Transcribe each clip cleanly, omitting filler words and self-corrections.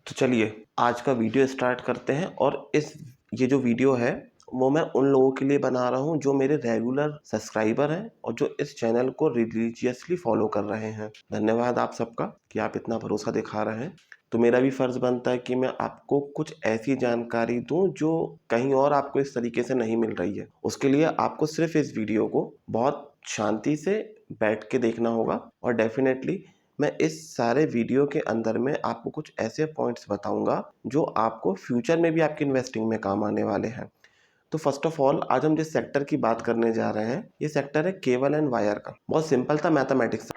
तो चलिए आज का वीडियो स्टार्ट करते हैं। और ये जो वीडियो है वो मैं उन लोगों के लिए बना रहा हूँ जो मेरे रेगुलर सब्सक्राइबर हैं और जो इस चैनल को रिलीजियसली फॉलो कर रहे हैं। धन्यवाद आप सबका कि आप इतना भरोसा दिखा रहे हैं। तो मेरा भी फर्ज बनता है कि मैं आपको कुछ ऐसी जानकारी दूं जो कहीं और आपको इस तरीके से नहीं मिल रही है। उसके लिए आपको सिर्फ इस वीडियो को बहुत शांति से बैठ के देखना होगा और डेफिनेटली मैं इस सारे वीडियो के अंदर में आपको कुछ ऐसे पॉइंट्स बताऊंगा जो आपको फ्यूचर में भी आपकी इन्वेस्टिंग में काम आने वाले हैं। तो फर्स्ट ऑफ ऑल आज हम जिस सेक्टर की बात करने जा रहे हैं ये सेक्टर है केबल एंड वायर का। बहुत सिंपल था मैथमेटिक्स।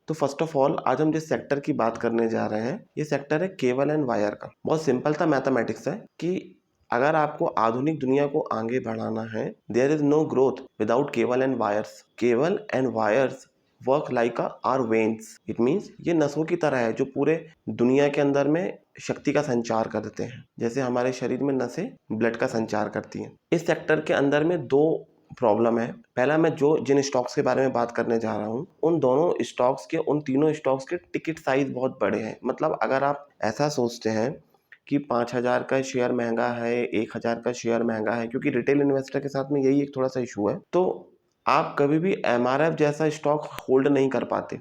तो फर्स्ट ऑफ ऑल आज हम जिस सेक्टर की बात करने जा रहे हैं ये सेक्टर है केबल एंड वायर का। बहुत सिंपल था मैथमेटिक्स है कि अगर आपको आधुनिक दुनिया को आगे बढ़ाना है, there is no growth without cable and wires. Cable and wires work like our veins. It means ये नसों की तरह है जो पूरे दुनिया के अंदर में शक्ति का संचार करते हैं। जैसे हमारे शरीर में नसें ब्लड का संचार करती हैं। इस सेक्टर के अंदर में दो प्रॉब्लम है। पहला, मैं जिन स्टॉक्स के बारे में बात करने जा रहा हूँ उन तीनों स्टॉक्स के टिकट साइज बहुत बड़े हैं। मतलब अगर आप ऐसा सोचते हैं कि 5,000 का शेयर महंगा है, 1,000 का शेयर महंगा है, क्योंकि रिटेल इन्वेस्टर के साथ में यही एक थोड़ा सा इशू है, तो आप कभी भी एमआरएफ जैसा स्टॉक होल्ड नहीं कर पाते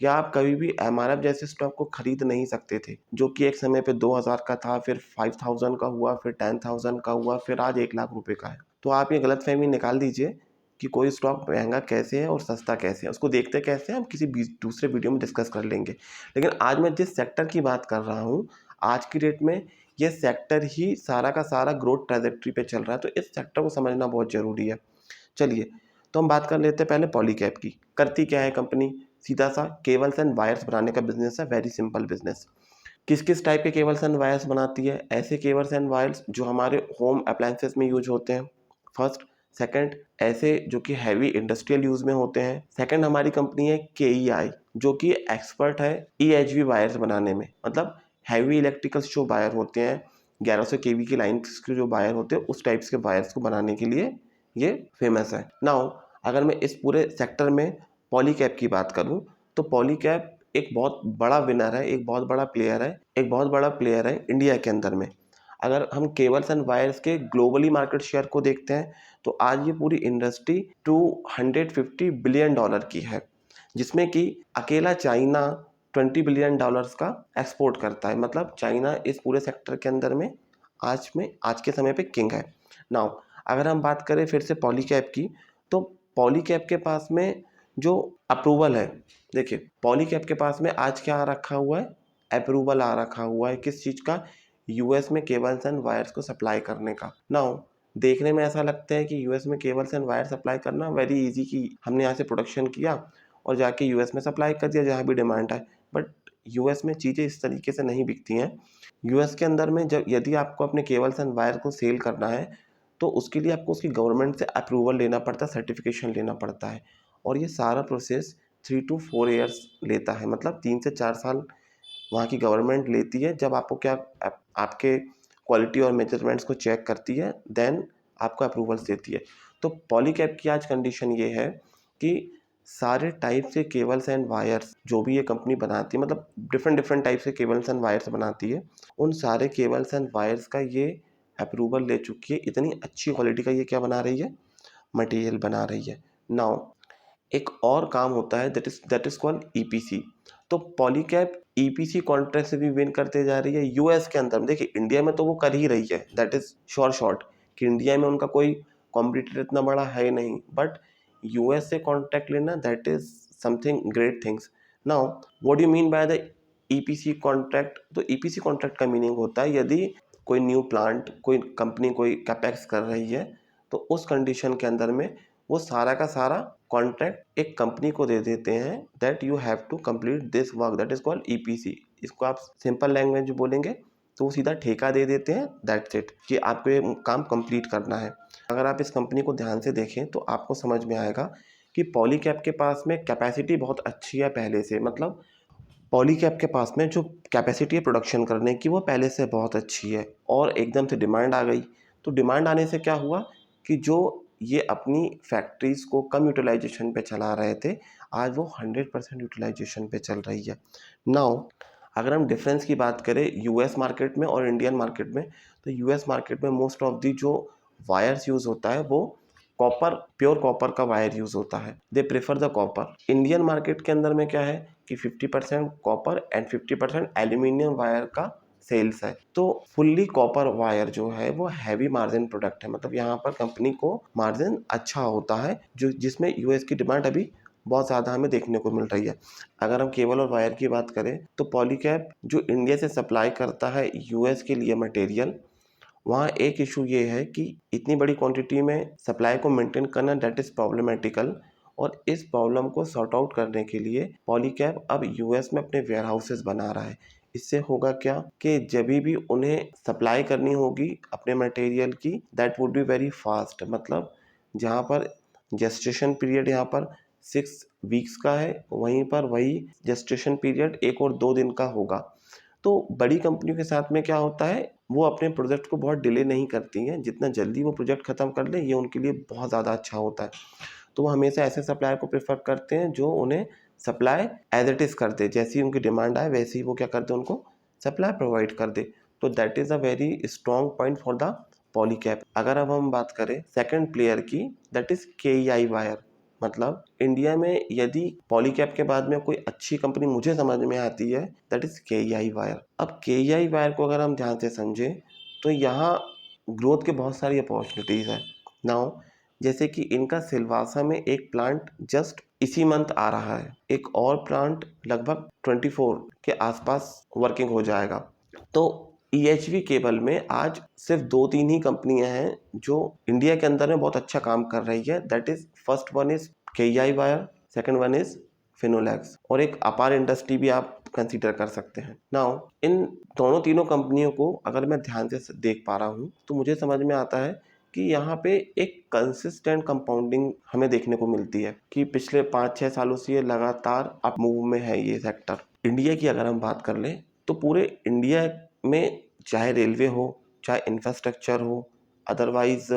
या आप कभी भी एमआरएफ जैसे स्टॉक को खरीद नहीं सकते थे जो कि एक समय पे 2,000 का था, फिर 5,000 का हुआ, फिर 10,000 का हुआ, फिर आज 1,00,000 रुपए का है। तो आप ये गलतफहमी निकाल दीजिए कि कोई स्टॉक महंगा कैसे है और सस्ता कैसे है। उसको देखते कैसे हैं हम किसी दूसरे वीडियो में डिस्कस कर लेंगे। लेकिन आज मैं जिस सेक्टर की बात कर रहा हूँ आज की डेट में ये सेक्टर ही सारा का सारा ग्रोथ ट्रैजेक्टरी पे चल रहा है। तो इस सेक्टर को समझना बहुत ज़रूरी है। चलिए तो हम बात कर लेते हैं पहले पॉलीकैब की। करती क्या है कंपनी? सीधा सा केबल्स एंड वायर्स बनाने का बिजनेस है। Very simple business. किस किस टाइप के केबल्स एंड वायर्स बनाती है? ऐसे केबल्स एंड वायर्स जो हमारे होम अप्लायंसेस में यूज होते हैं, फर्स्ट। सेकंड, ऐसे जो कि हैवी इंडस्ट्रियल यूज में होते हैं। सेकंड, हमारी कंपनी है KEI जो कि एक्सपर्ट है EHV वायर्स बनाने में। मतलब हैवी इलेक्ट्रिकल्स जो वायर होते हैं, 1100 kV की लाइन्स के जो वायर होते हैं उस टाइप्स के वायर्स को बनाने के लिए ये फेमस है। नाउ अगर मैं इस पूरे सेक्टर में पॉलीकैब की बात करूं तो पॉलीकैब एक बहुत बड़ा विनर है, एक बहुत बड़ा प्लेयर है इंडिया के अंदर में। अगर हम केबल्स एंड वायर्स के ग्लोबली मार्केट शेयर को देखते हैं तो आज ये पूरी इंडस्ट्री $250 बिलियन की है, जिसमें कि अकेला चाइना $20 बिलियन का एक्सपोर्ट करता है। मतलब चाइना इस पूरे सेक्टर के अंदर में आज के समय पे किंग है। नाउ अगर हम बात करें फिर से पॉलीकैब की, तो पॉलीकैब के पास में जो अप्रूवल है, देखिए पॉलीकैब के पास में आज क्या आ रखा हुआ है? अप्रूवल आ रखा हुआ है। किस चीज़ का? यूएस में केबल्स एंड वायर्स को सप्लाई करने का। नाउ देखने में ऐसा लगता है कि यूएस में केबल्स एंड वायर सप्लाई करना वेरी इजी, कि हमने यहाँ से प्रोडक्शन किया और जाके यूएस में सप्लाई कर दिया जहाँ भी डिमांड है। बट यूएस में चीज़ें इस तरीके से नहीं बिकती हैं। यूएस के अंदर में जब यदि आपको अपने केबल्स एंड वायर को सेल करना है तो उसके लिए आपको उसकी गवर्नमेंट से अप्रूवल लेना पड़ता है, सर्टिफिकेशन लेना पड़ता है। और ये सारा प्रोसेस 3 to 4 ईयर्स लेता है। मतलब 3 से 4 साल वहाँ की गवर्नमेंट लेती है। जब आपको आपके क्वालिटी और मेजरमेंट्स को चेक करती है देन आपको अप्रूवल्स देती है। तो पॉलीकैब की आज कंडीशन ये है कि सारे टाइप से केबल्स एंड वायर्स जो भी ये कंपनी बनाती है, मतलब डिफरेंट टाइप से केबल्स एंड वायर्स बनाती है, उन सारे केबल्स एंड वायर्स का ये अप्रूवल ले चुकी है। इतनी अच्छी क्वालिटी का ये क्या बना रही है? मटेरियल बना रही है। नाउ एक और काम होता है दैट इज कॉल्ड EPC। तो पॉलीकैब EPC कॉन्ट्रैक्ट से भी विन करते जा रही है यूएस के अंदर। देखिए इंडिया में तो वो कर ही रही है, दैट इज शॉर्ट कि इंडिया में उनका कोई कॉम्पिटिटर इतना बड़ा है नहीं। बट यूएस से कॉन्ट्रैक्ट लेना that is something great things. Now what do mean by the EPC contract? तो EPC कॉन्ट्रैक्ट का मीनिंग होता है यदि कोई न्यू प्लांट, कोई कंपनी कोई कैपेक्स कर रही है तो उस कंडीशन के अंदर में वो सारा का सारा कॉन्ट्रैक्ट एक कंपनी को दे देते हैं that you have to complete this work, that is called EPC। इसको आप सिंपल लैंग्वेज बोलेंगे तो वो सीधा ठेका दे देते हैं, दैट्स इट, कि आपको ये काम कंप्लीट करना है। अगर आप इस कंपनी को ध्यान से देखें तो आपको समझ में आएगा कि पॉलीकैब के पास में कैपेसिटी बहुत अच्छी है पहले से। मतलब पॉलीकैब के पास में जो कैपेसिटी है प्रोडक्शन करने की वो पहले से बहुत अच्छी है और एकदम से डिमांड आ गई। तो डिमांड आने से क्या हुआ कि जो ये अपनी फैक्ट्रीज को कम यूटिलाइजेशन पे चला रहे थे, आज वो 100% यूटिलाइजेशन पे चल रही है। नाउ अगर हम डिफरेंस की बात करें यूएस मार्केट में और इंडियन मार्केट में, तो यूएस मार्केट में मोस्ट ऑफ दी जो वायर्स यूज होता है वो कॉपर, प्योर कॉपर का वायर यूज होता है। They prefer the copper. Indian market के अंदर में क्या है कि 50% कॉपर एंड 50% एल्यूमिनियम वायर का सेल्स है। तो फुल्ली कॉपर वायर जो है वो हैवी मार्जिन प्रोडक्ट है, मतलब यहाँ पर कंपनी को मार्जिन अच्छा होता है, जो जिसमें यूएस की डिमांड अभी बहुत ज़्यादा हमें देखने को मिल रही है। अगर हम केबल और वायर की बात करें तो पॉलीकैब जो इंडिया से सप्लाई करता है यूएस के लिए मटेरियल, वहाँ एक इशू ये है कि इतनी बड़ी क्वांटिटी में सप्लाई को मेंटेन करना दैट इज़ प्रॉब्लमेटिकल, और इस प्रॉब्लम को सॉर्ट आउट करने के लिए पॉलीकैब अब यूएस में अपने वेयर हाउसेज बना रहा है। इससे होगा क्या कि जब भी उन्हें सप्लाई करनी होगी अपने मटेरियल की, that would be very fast. मतलब जहाँ पर जेस्टेशन पीरियड यहाँ पर 6 वीक्स का है, वहीं पर वही जेस्टेशन पीरियड 1 और 2 दिन का होगा। तो बड़ी कंपनियों के साथ में क्या होता है, वो अपने प्रोजेक्ट को बहुत डिले नहीं करती हैं, जितना जल्दी वो प्रोजेक्ट खत्म कर लें ये उनके लिए बहुत ज़्यादा अच्छा होता है। तो वो हमेशा ऐसे सप्लायर को प्रेफर करते हैं जो उन्हें सप्लाई एज इट इज़ कर दे, जैसी उनकी डिमांड आए वैसे ही वो क्या कर दे, उनको सप्लाई प्रोवाइड कर दे। तो that is a very strong point for the Polycab. अगर अब हम बात करें सेकंड प्लेयर की, दैट इज़ केईआई वायर। मतलब इंडिया में यदि पॉलीकैब के बाद में कोई अच्छी कंपनी मुझे समझ में आती है, दैट इज़ केईआई वायर। अब केईआई वायर को अगर हम ध्यान से समझें तो यहाँ ग्रोथ के बहुत सारी अपॉर्चुनिटीज़ है। नाउ जैसे कि इनका सिलवासा में एक प्लांट जस्ट इसी मंथ आ रहा है, एक और प्लांट लगभग 24 के आसपास वर्किंग हो जाएगा। तो ईएचवी केबल में आज सिर्फ 2-3 ही कंपनियां हैं जो इंडिया के अंदर में बहुत अच्छा काम कर रही है। That is first one is KEI wire, second one is Finolex, और एक अपार इंडस्ट्री भी आप कंसीडर कर सकते हैं। नाउ इन दोनों तीनों कंपनियों को अगर मैं ध्यान से देख पा रहा हूँ तो मुझे समझ में आता है कि यहाँ पे एक कंसिस्टेंट कंपाउंडिंग हमें देखने को मिलती है कि पिछले 5-6 सालों से ये लगातार अप मूव में है ये सेक्टर। इंडिया की अगर हम बात कर लें तो पूरे इंडिया में चाहे रेलवे हो, चाहे इंफ्रास्ट्रक्चर हो, अदरवाइज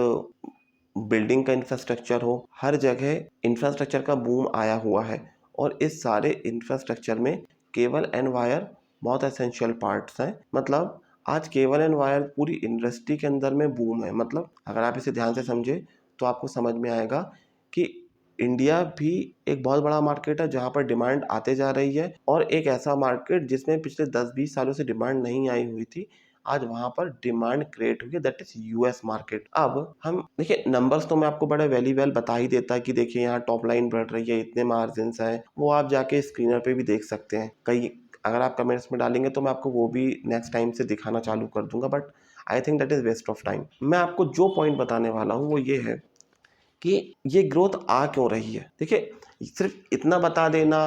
बिल्डिंग का इंफ्रास्ट्रक्चर हो, हर जगह इंफ्रास्ट्रक्चर का बूम आया हुआ है। और इस सारे इंफ्रास्ट्रक्चर में केबल एंड वायर बहुत एसेंशियल पार्ट्स हैं। मतलब आज केबल एंड वायर पूरी इंडस्ट्री के अंदर में बूम है। मतलब अगर आप इसे ध्यान से समझे तो आपको समझ में आएगा कि इंडिया भी एक बहुत बड़ा मार्केट है जहाँ पर डिमांड आते जा रही है, और एक ऐसा मार्केट जिसमें पिछले 10-20 सालों से डिमांड नहीं आई हुई थी, आज वहाँ पर डिमांड क्रिएट हुई है, दैट इज यूएस मार्केट। अब हम देखिए नंबर्स तो मैं आपको बड़े वेली वेल बता ही देता है कि देखिए यहाँ टॉप लाइन बढ़ रही है, इतने मार्जिन हैं, वो आप जाके स्क्रीनर पे भी देख सकते हैं। कई अगर आप कमेंट्स में डालेंगे तो मैं आपको वो भी नेक्स्ट टाइम से दिखाना चालू कर दूंगा, but I think that is waste of time. मैं आपको जो पॉइंट बताने वाला हूँ वो ये है कि ये ग्रोथ आ क्यों रही है। देखिए सिर्फ इतना बता देना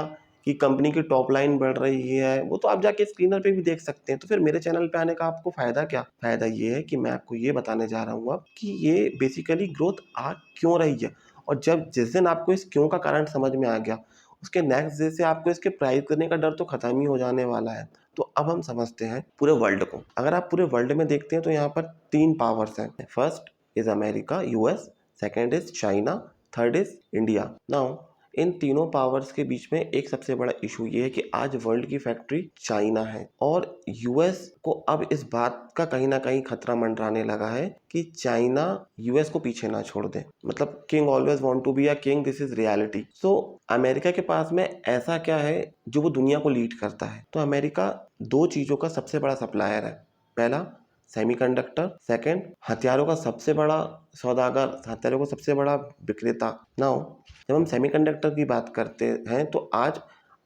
कि कंपनी की टॉप लाइन बढ़ रही है, वो तो आप जाके स्क्रीनर पे भी देख सकते हैं। तो फिर मेरे चैनल पे आने का आपको फ़ायदा क्या? फ़ायदा ये है कि मैं आपको ये बताने जा रहा हूँ अब कि ये बेसिकली ग्रोथ आ क्यों रही है। और जब जिस दिन आपको इस क्यों का कारण समझ में आ गया, उसके नेक्स्ट डे से आपको इसके प्राइस करने का डर तो ख़त्म ही हो जाने वाला है। तो अब हम समझते हैं पूरे वर्ल्ड को। अगर आप पूरे वर्ल्ड में देखते हैं तो यहाँ पर 3 पावर्स हैं। First is America, US, second is China, third is India. Now in तीनों पावर्स के बीच में एक सबसे बड़ा इशू ये है कि आज वर्ल्ड की फैक्ट्री चाइना है, और यूएस को अब इस बात का कहीं ना कहीं खतरा मंडराने लगा है कि चाइना यूएस को पीछे ना छोड़ दे। मतलब king always want to be a king, this is reality. So America के पास में ऐसा क्या है जो वो दुनिया को लीड करता है? तो अमेरिका 2 चीज़ों का सबसे बड़ा सप्लायर है। पहला सेमीकंडक्टर, सेकंड हथियारों का सबसे बड़ा सौदागर, हथियारों का सबसे बड़ा विक्रेता। नाउ जब हम सेमीकंडक्टर की बात करते हैं तो आज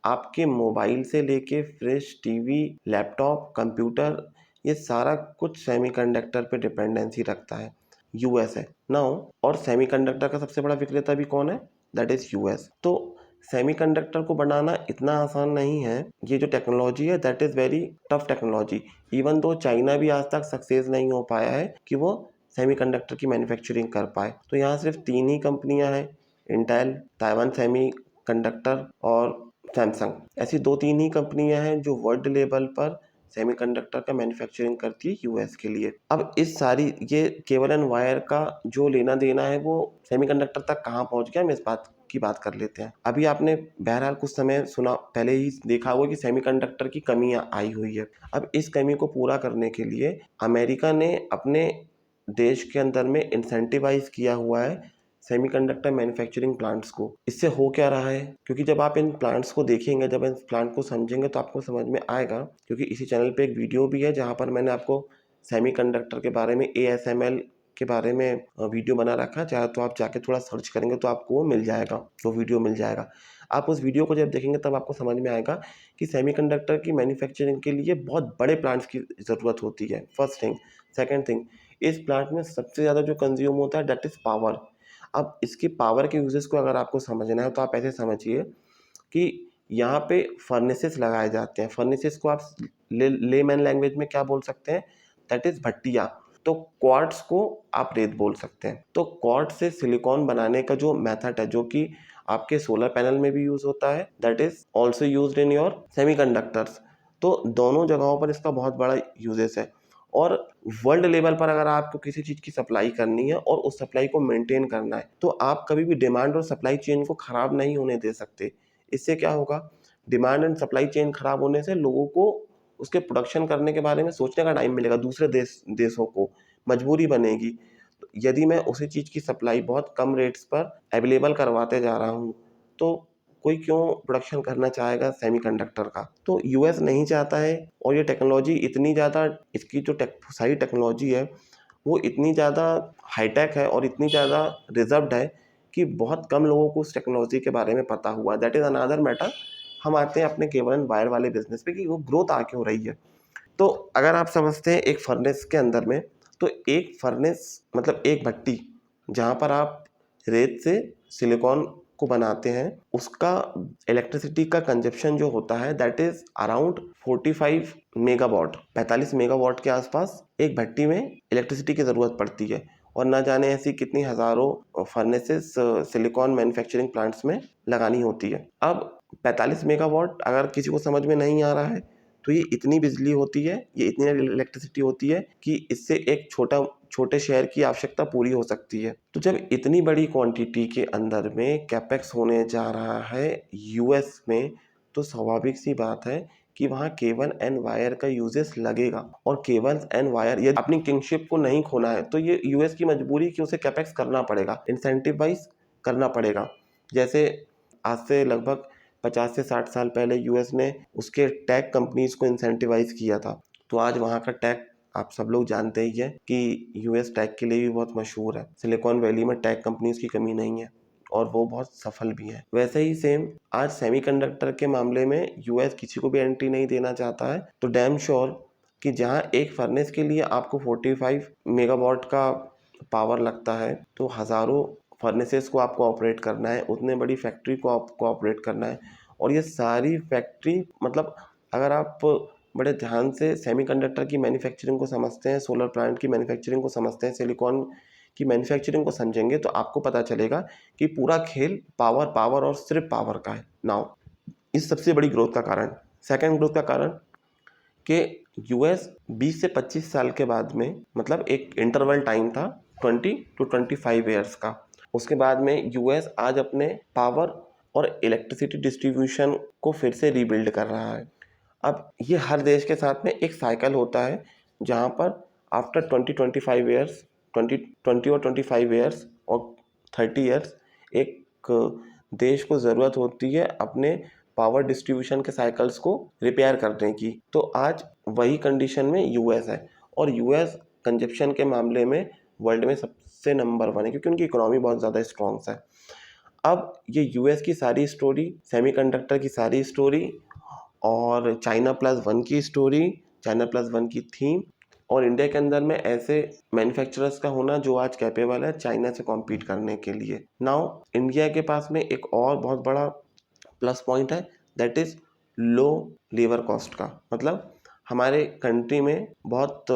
आपके मोबाइल से लेके फ्रिज, टीवी, लैपटॉप, कंप्यूटर, ये सारा कुछ सेमीकंडक्टर पे डिपेंडेंसी रखता है। यूएस है नाउ, और सेमीकंडक्टर का सबसे बड़ा विक्रेता भी कौन है? That is US. तो सेमीकंडक्टर को बनाना इतना आसान नहीं है। ये जो टेक्नोलॉजी है that is very tough technology. Even though China भी आज तक सक्सेस नहीं हो पाया है कि वो सेमीकंडक्टर की मैन्युफैक्चरिंग कर पाए। तो यहाँ सिर्फ 3 ही कंपनियाँ हैं, इंटेल, ताइवान सेमीकंडक्टर और सैमसंग। ऐसी 2-3 ही कंपनियाँ हैं जो वर्ल्ड लेवल पर सेमीकंडक्टर का मैन्युफैक्चरिंग करती है यूएस के लिए। अब इस सारी ये केबल एंड वायर का जो लेना देना है वो सेमीकंडक्टर तक कहाँ पहुंच गया, हम इस बात की बात कर लेते हैं। अभी आपने बहरहाल कुछ समय सुना पहले ही देखा होगा कि सेमीकंडक्टर की कमी आई हुई है। अब इस कमी को पूरा करने के लिए अमेरिका ने अपने देश के अंदर में इंसेंटिवाइज किया हुआ है सेमीकंडक्टर मैन्युफैक्चरिंग प्लांट्स को। इससे हो क्या रहा है, क्योंकि जब आप इन प्लांट्स को देखेंगे, जब इन प्लांट को समझेंगे तो आपको समझ में आएगा, क्योंकि इसी चैनल पे एक वीडियो भी है जहाँ पर मैंने आपको सेमीकंडक्टर के बारे में ASML के बारे में वीडियो बना रखा है। चाहे तो आप जाके थोड़ा सर्च करेंगे तो आपको वो मिल जाएगा, वो वीडियो मिल जाएगा। आप उस वीडियो को जब देखेंगे तब आपको समझ में आएगा कि सेमीकंडक्टर की मैन्युफैक्चरिंग के लिए बहुत बड़े प्लांट्स की ज़रूरत होती है, फर्स्ट थिंग। सेकेंड थिंग, इस प्लांट में सबसे ज़्यादा जो कंज्यूम होता है दैट इज़ पावर। अब इसकी पावर के यूजेस को अगर आपको समझना है तो आप ऐसे समझिए कि यहाँ पे फर्नेसेस लगाए जाते हैं। फर्नेसेस को आप लेमैन लैंग्वेज में क्या बोल सकते हैं, दैट इज़ भट्टियाँ। तो क्वार्ट्ज को आप रेत बोल सकते हैं। तो क्वार्ट्ज से सिलिकॉन बनाने का जो मेथड है, जो कि आपके सोलर पैनल में भी यूज़ होता है, that is also used in your semiconductors. तो दोनों जगहों पर इसका बहुत बड़ा यूजेस है। और वर्ल्ड लेवल पर अगर आपको किसी चीज़ की सप्लाई करनी है और उस सप्लाई को मेंटेन करना है तो आप कभी भी डिमांड और सप्लाई चेन को ख़राब नहीं होने दे सकते। इससे क्या होगा, डिमांड एंड सप्लाई चेन खराब होने से लोगों को उसके प्रोडक्शन करने के बारे में सोचने का टाइम मिलेगा, दूसरे देशों को मजबूरी बनेगी। तो यदि मैं उसी चीज़ की सप्लाई बहुत कम रेट्स पर अवेलेबल करवाते जा रहा हूँ तो कोई क्यों प्रोडक्शन करना चाहेगा सेमीकंडक्टर का। तो यूएस नहीं चाहता है, और ये टेक्नोलॉजी इतनी ज़्यादा, इसकी जो सारी टेक्नोलॉजी है वो इतनी ज़्यादा हाईटेक है और इतनी ज़्यादा रिजर्व्ड है कि बहुत कम लोगों को उस टेक्नोलॉजी के बारे में पता हुआ। That is another matter. हम आते हैं अपने केबल एंड वायर वाले बिजनेस पे कि वो ग्रोथ आ क्यों रही है। तो अगर आप समझते हैं एक फर्नेस के अंदर में, तो एक फर्नेस मतलब एक भट्टी जहाँ पर आप रेत से सिलिकॉन को बनाते हैं, उसका इलेक्ट्रिसिटी का कंजप्शन जो होता है that is around 45 megawatt, 45 megawatt के आसपास एक भट्टी में इलेक्ट्रिसिटी की ज़रूरत पड़ती है। और ना जाने ऐसी कितनी हज़ारों फर्नेसेस सिलिकॉन मैन्युफैक्चरिंग प्लांट्स में लगानी होती है। अब 45 मेगावाट अगर किसी को समझ में नहीं आ रहा है तो ये इतनी बिजली होती है, ये इतनी इलेक्ट्रिसिटी होती है कि इससे एक छोटे शहर की आवश्यकता पूरी हो सकती है। तो जब इतनी बड़ी क्वांटिटी के अंदर में कैपेक्स होने जा रहा है यूएस में, तो स्वाभाविक सी बात है कि वहाँ केबल एंड वायर का यूजेस लगेगा। और केबल एंड वायर यदि अपनी किंगशिप को नहीं खोना है तो ये यूएस की मजबूरी कि उसे कैपेक्स करना पड़ेगा, इंसेंटिवाइज करना पड़ेगा। जैसे आज से लगभग 50 से 60 साल पहले यूएस ने उसके टेक कंपनीज को इंसेंटिवाइज किया था। तो आज वहाँ का टेक आप सब लोग जानते ही है कि यूएस टेक के लिए भी बहुत मशहूर है। सिलिकॉन वैली में टेक कंपनीज की कमी नहीं है और वो बहुत सफल भी है। वैसे ही सेम आज सेमीकंडक्टर के मामले में यूएस किसी को भी एंट्री नहीं देना चाहता है। तो डैम श्योर कि जहाँ एक फर्नेस के लिए आपको 45 मेगावाट का पावर लगता है, तो हज़ारों फर्नेसेस को आपको ऑपरेट करना है, उतने बड़ी फैक्ट्री को आपको ऑपरेट करना है। और ये सारी फैक्ट्री मतलब अगर आप बड़े ध्यान से सेमीकंडक्टर की मैन्युफैक्चरिंग को समझते हैं, सोलर प्लांट की मैन्युफैक्चरिंग को समझते हैं, सिलिकॉन की मैन्युफैक्चरिंग को समझेंगे तो आपको पता चलेगा कि पूरा खेल पावर और सिर्फ पावर का है। नाउ इस सबसे बड़ी ग्रोथ का कारण, सेकेंड ग्रोथ का कारण कि यूएस 20 से 25 साल के बाद में, मतलब एक इंटरवल टाइम था 20 to 25 ईयर्स का, उसके बाद में यूएस आज अपने पावर और इलेक्ट्रिसिटी डिस्ट्रीब्यूशन को फिर से रीबिल्ड कर रहा है। अब ये हर देश के साथ में एक साइकिल होता है जहाँ पर आफ्टर 20-25 ईयर्स, 20 और 25 ईयर्स और 30 ईयर्स एक देश को ज़रूरत होती है अपने पावर डिस्ट्रीब्यूशन के साइकिल्स को रिपेयर करने की। तो आज वही कंडीशन में यूएस है, और यूएस कंजप्शन के मामले में वर्ल्ड में सबसे नंबर 1 है क्योंकि उनकी इकोनॉमी बहुत ज़्यादा स्ट्रॉन्ग है। अब ये यूएस की सारी स्टोरी, सेमीकंडक्टर की सारी स्टोरी और चाइना प्लस वन की स्टोरी, चाइना प्लस वन की थीम, और इंडिया के अंदर में ऐसे मैन्युफैक्चरर्स का होना जो आज कैपेबल है चाइना से कॉम्पीट करने के लिए। नाउ इंडिया के पास में एक और बहुत बड़ा प्लस पॉइंट है that is low labour cost का। मतलब हमारे कंट्री में बहुत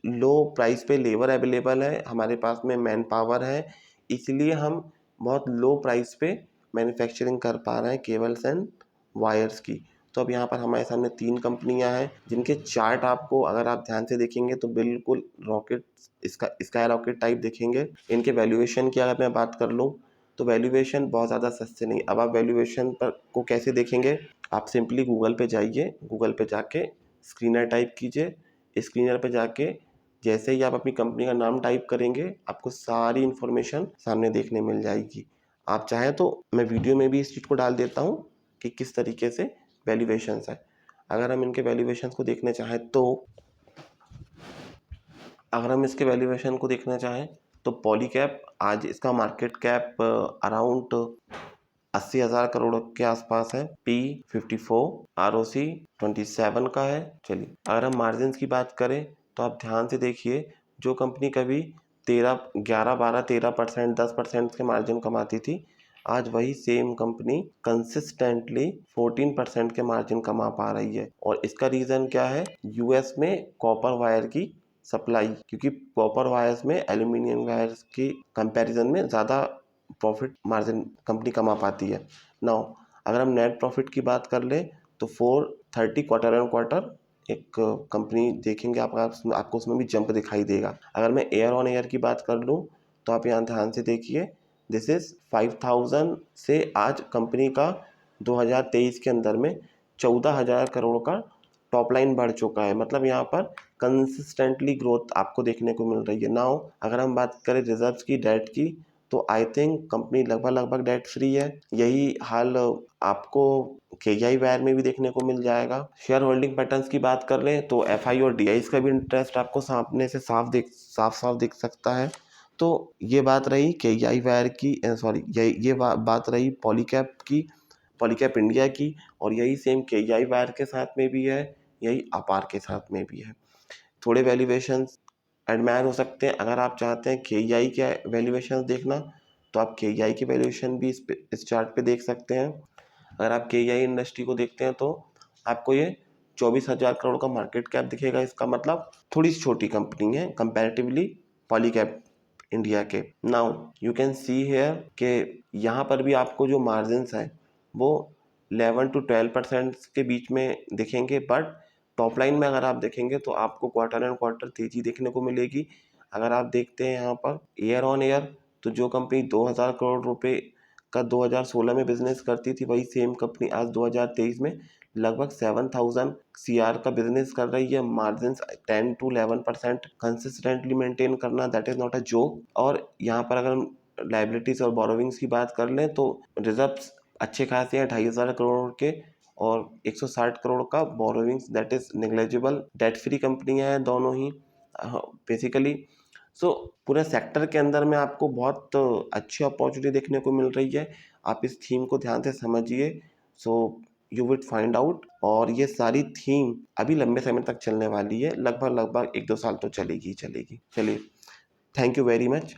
लो प्राइस पे लेबर अवेलेबल है, हमारे पास में मैन पावर है, इसलिए हम बहुत लो प्राइस पे मैन्युफैक्चरिंग कर पा रहे हैं केबल्स एंड वायर्स की। तो अब यहाँ पर हमारे सामने 3 कंपनियाँ हैं जिनके चार्ट आपको अगर आप ध्यान से देखेंगे तो बिल्कुल रॉकेट स्काई रॉकेट टाइप दिखेंगे। इनके वैल्यूएशन की अगर मैं बात कर लूँ तो वैल्यूएशन बहुत ज़्यादा सस्ते नहीं। अब आप वैल्यूएशन पर को कैसे देखेंगे, आप सिंपली गूगल पे जाइए, गूगल पे जाके स्क्रीनर टाइप कीजिए। स्क्रीनर पे जाके जैसे ही आप अपनी कंपनी का नाम टाइप करेंगे आपको सारी इन्फॉर्मेशन सामने देखने मिल जाएगी। आप चाहें तो मैं वीडियो में भी इस चीज़ को डाल देता हूँ कि किस तरीके से वैल्यूएशंस है। अगर हम इनके वैल्यूएशंस को देखने चाहें तो अगर हम इसके वैल्यूएशन को देखना चाहें तो पॉलीकैब आज इसका मार्केट कैप अराउंड 80,000 करोड़ के आसपास है। P54, ROC 27 का है। चलिए अगर हम मार्जिन की बात करें तो आप ध्यान से देखिए, जो कंपनी कभी 11, 12, 13%, 10% के मार्जिन कमाती थी, आज वही सेम कंपनी कंसिस्टेंटली 14% के मार्जिन कमा पा रही है। और इसका रीज़न क्या है, यूएस में कॉपर वायर की सप्लाई, क्योंकि कॉपर वायर्स में एल्यूमिनियम वायर्स की कंपैरिजन में ज़्यादा प्रॉफिट मार्जिन कंपनी कमा पाती है। नाउ अगर हम नेट प्रॉफिट की बात कर लें तो 430 क्वार्टर एंड क्वार्टर एक कंपनी देखेंगे, आपको उसमें भी जंप दिखाई देगा। अगर मैं ईयर ऑन ईयर की बात कर लूँ तो आप यहाँ ध्यान से देखिए, दिस इज़ 5000 से आज कंपनी का 2023 के अंदर में 14,000 करोड़ का टॉप लाइन बढ़ चुका है। मतलब यहाँ पर कंसिस्टेंटली ग्रोथ आपको देखने को मिल रही है। नाउ अगर हम बात करें रिजर्व्स की, डेट की, तो आई थिंक कंपनी लगभग डेट फ्री है। यही हाल आपको केआई वायर में भी देखने को मिल जाएगा। शेयर होल्डिंग पैटर्न्स की बात कर लें तो एफआई और डीआईस का भी इंटरेस्ट आपको सामने से साफ दिख सकता है। तो ये बात रही केआई वायर की, सॉरी ये बात रही पॉलीकैब की, पॉलीकैब इंडिया की, और यही सेम केआई वायर के साथ में भी है, यही अपार के साथ में भी है। थोड़े वैल्यूएशंस एडमायर हो सकते हैं। अगर आप चाहते हैं केईआई के वैल्यूएशन देखना तो आप केईआई की वैल्यूएशन भी इस चार्ट पे देख सकते हैं। अगर आप केईआई इंडस्ट्री को देखते हैं तो आपको ये 24,000 करोड़ का मार्केट कैप दिखेगा। इसका मतलब थोड़ी सी छोटी कंपनी है कंपैरेटिवली पॉलीकैब इंडिया के। Now you can see here कि यहाँ पर भी आपको जो मार्जिन्स हैं वो 11 to 12% के बीच में दिखेंगे, बट टॉप लाइन में अगर आप देखेंगे तो आपको क्वार्टर एंड क्वार्टर तेजी देखने को मिलेगी। अगर आप देखते हैं यहाँ पर ईयर ऑन ईयर, तो जो कंपनी 2000 करोड़ रुपए का 2016 में बिजनेस करती थी, वही सेम कंपनी आज 2023 में लगभग 7,000 सीआर का बिजनेस कर रही है। मार्जिन 10 to 11% कंसिस्टेंटली मेंटेन करना, that is not a joke. और यहाँ पर अगर हम लाइबिलिटीज और बोरोविंग्स की बात कर लें तो रिजर्व्स अच्छे खासे हैं 2,500 करोड़ के, और 160 करोड़ का borrowings, that is negligible. Debt free कंपनियां हैं दोनों ही बेसिकली। सो पूरे सेक्टर के अंदर में आपको बहुत अच्छी अपॉर्चुनिटी देखने को मिल रही है। आप इस थीम को ध्यान से समझिए, so you will find out. और ये सारी थीम अभी लंबे समय तक चलने वाली है, लगभग 1-2 साल तो चलेगी। चलिए, थैंक यू वेरी मच।